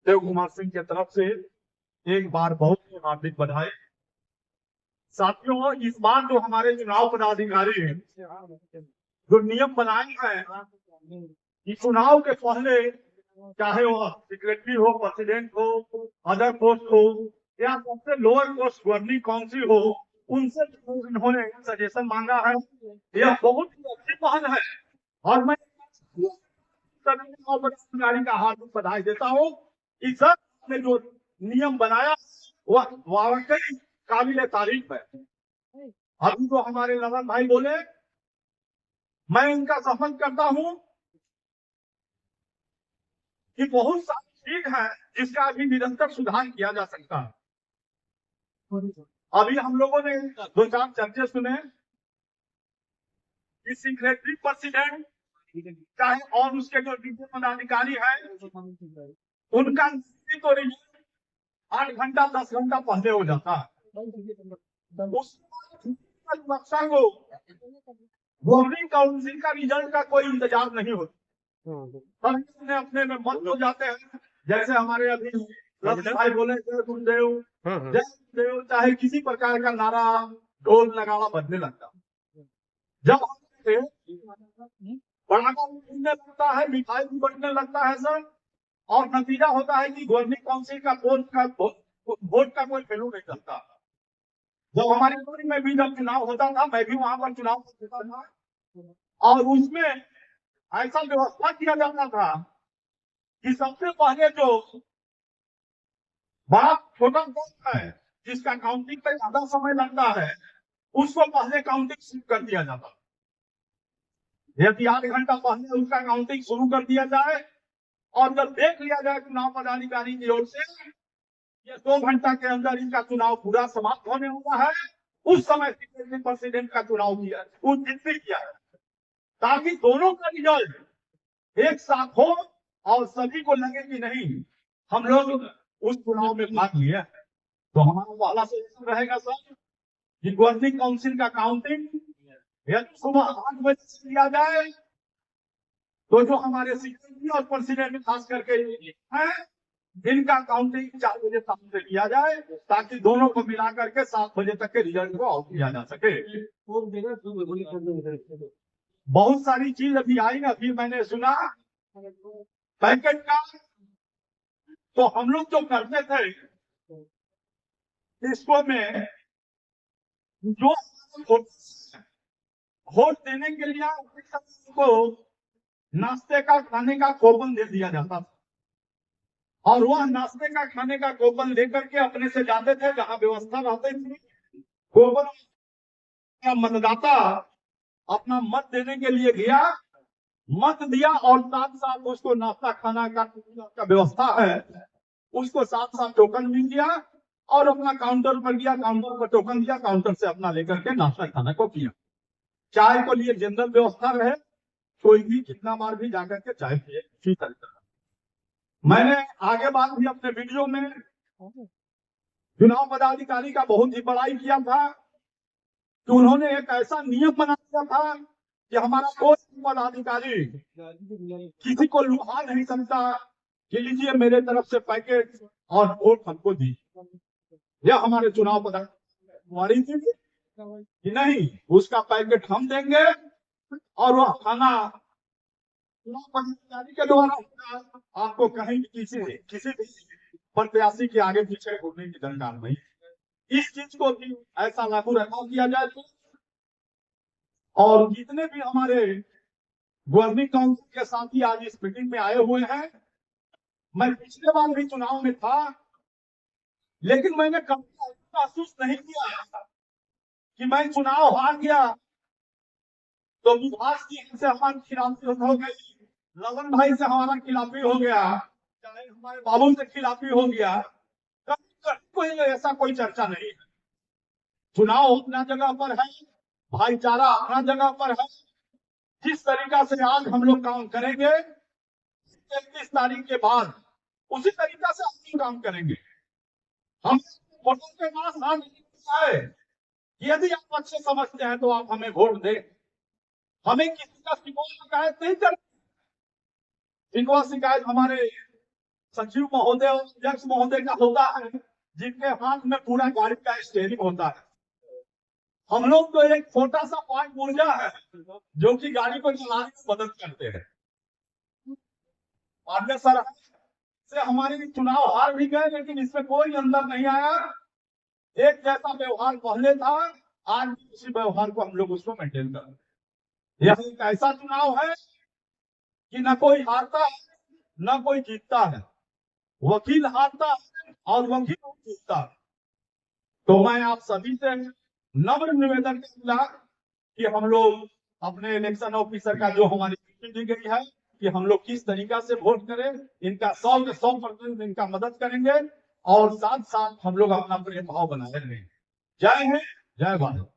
देव कुमार सिंह की तरफ से एक बार बहुत ही हार्दिक बधाई। साथियों, इस बार जो हमारे चुनाव पदाधिकारी हैं, जो नियम बनाए हैं कि चुनाव के पहले चाहे वो सेक्रेटरी हो, प्रेसिडेंट हो, अदर पोस्ट हो या सबसे लोअर पोस्ट गवर्निंग काउंसिल हो, उनसे इन्होंने सजेशन मांगा है। यह बहुत ही अच्छी पहल है और मैं सभी चुनाव पदाधिकारी का हार्दिक बधाई देता हूँ कि सर ने जो नियम बनाया वह वाकई काबिले तारीफ है। अभी जो हमारे ललन भाई बोले, मैं उनका समर्थन करता हूं कि बहुत सारी चीज है जिसका अभी निरंतर सुधार किया जा सकता है। अभी हम लोगों ने दो चार चर्चे सुने कि सेक्रेटरी प्रेसिडेंट चाहे और उसके जो नीचे पदाधिकारी है उनका तो रिजल्ट 8 घंटा 10 घंटा पहले हो जाता है। उसके बाद को गवर्निंग काउंसिल का रिजल्ट का कोई इंतजार नहीं होता। अपने अपने में मत हो जाते हैं। जैसे हमारे अभी ललन भाई बोले जय गुरुदेव, चाहे किसी प्रकार का नारा ढोल नगाड़ा बजने लगता। जब पटाखा भी फूटने लगता है, मिठाई भी बटने लगता है सर, और नतीजा होता है कि गवर्निंग काउंसिल का वोट का कोई वैल्यू नहीं करता। जब हमारी कंपनी में भी जब चुनाव होता था, मैं भी वहां पर चुनाव होता था और उसमें ऐसा व्यवस्था किया जाता था कि सबसे पहले जो बड़ा छोटा वोट है जिसका काउंटिंग पे ज्यादा समय लगता है उसको पहले काउंटिंग शुरू कर दिया जाता। यदि 8 घंटा पहले उसका काउंटिंग शुरू कर दिया जाए और जब देख लिया जाए चुनाव पदाधिकारी की ओर से ये 2 घंटा के अंदर इनका चुनाव पूरा समाप्त होने वाला है, उस समय सेक्रेटरी प्रेसिडेंट का चुनाव किया, उस दिन भी किया है, ताकि दोनों का रिजल्ट एक साथ हो और सभी को लगे कि नहीं हम लोग उस चुनाव में भाग लिया। तो हमारा पहला सजेशन रहेगा सर कि गवर्निंग काउंसिल का काउंटिंग यदि सुबह 8 बजे से किया जाए तो जो हमारे सेक्रेटरी और प्रेसिडेंट खास करके है इनका काउंटिंग 4 बजे शाम से किया जाए ताकि दोनों को मिला करके 7 बजे तक के रिजल्ट को आउट किया जा सके। बहुत सारी चीज अभी आई। अभी मैंने सुना पैकेट का, तो हम लोग जो करते थे इसको में जो वोट देने के लिए को नाश्ते का खाने का कूपन दे दिया जाता था और वह नाश्ते का खाने का कूपन लेकर के अपने से जाते थे जहां व्यवस्था रहती थी। कूपन का मतदाता अपना मत देने के लिए गया, मत दिया और साथ साथ उसको नाश्ता खाना का व्यवस्था है उसको साथ साथ टोकन मिल गया और अपना काउंटर पर गया, काउंटर पर टोकन दिया, काउंटर से अपना लेकर के नाश्ता खाना को किया। चाय को लिए जनरल व्यवस्था रहे, कोई भी जितना बार भी जाकर के चाय पिए, इसी तरीका। मैंने आगे बाद भी अपने वीडियो में चुनाव पदाधिकारी का बहुत ही बड़ाई किया था कि उन्होंने एक ऐसा नियम बना दिया था कि हमारा कोई पदाधिकारी किसी को लुभा नहीं सकता कि लीजिए मेरे तरफ से पैकेट और वोट हमको दी। यह हमारे चुनाव पदाधिकारी थी कि नहीं उसका पैकेट हम देंगे और वह खाना चुनाव पदाधिकारी के द्वारा होगा, आपको कहीं किसी भी प्रत्याशी के आगे पीछे घूमने की दरकार नहीं। इस चीज को भी ऐसा लागू रखा किया जाए तो और जितने भी हमारे गवर्निंग काउंसिल के साथी आज इस मीटिंग में आए हुए हैं, मैं पिछले बार भी चुनाव में था लेकिन मैंने कभी महसूस नहीं किया कि मैं चुनाव हार गया तो विभाग की से हमारी खिलाफी हो गई, ललन भाई से हमारा खिलाफी हो गया, चाहे हमारे बाबू से खिलाफी हो गया, कभी कोई ऐसा कोई चर्चा नहीं है। चुनाव अपना जगह पर है, भाईचारा अपना जगह पर है। जिस तरीका से आज हम लोग काम करेंगे 31 तारीख के बाद उसी तरीका से हम काम करेंगे। हम वोटों के पास है, यदि आप अच्छे समझते हैं तो आप हमें वोट दें। हमें किसी का शिकवा शिकायत नहीं कर, शिकवा शिकायत हमारे सचिव महोदय और अध्यक्ष महोदय का होता है, जिनके हाथ में पूरा गाड़ी का स्टीयरिंग होता है। हम लोग तो एक छोटा सा पॉइंट ऊर्जा है जो कि गाड़ी को चलाने में मदद करते हैं। माननीय सर से हमारे चुनाव हार भी गए, लेकिन इसमें कोई अंदर नहीं आया। एक जैसा व्यवहार पहले था, आज भी उसी व्यवहार को हम लोग उसको मेंटेन कर रहे हैं। यह एक ऐसा चुनाव है कि न कोई हारता है न कोई जीतता है, वकील हारता है और वकील जीतता है। तो मैं आप सभी से नम्र निवेदन करूंगा कि हम लोग अपने इलेक्शन ऑफिसर का जो हमारी ड्यूटी दी गई है कि हम लोग किस तरीका से वोट करें, इनका 100% इनका मदद करेंगे और साथ साथ हम लोग अपना प्रेम भाव बनाए रहेंगे। जय हिंद, जय भारत।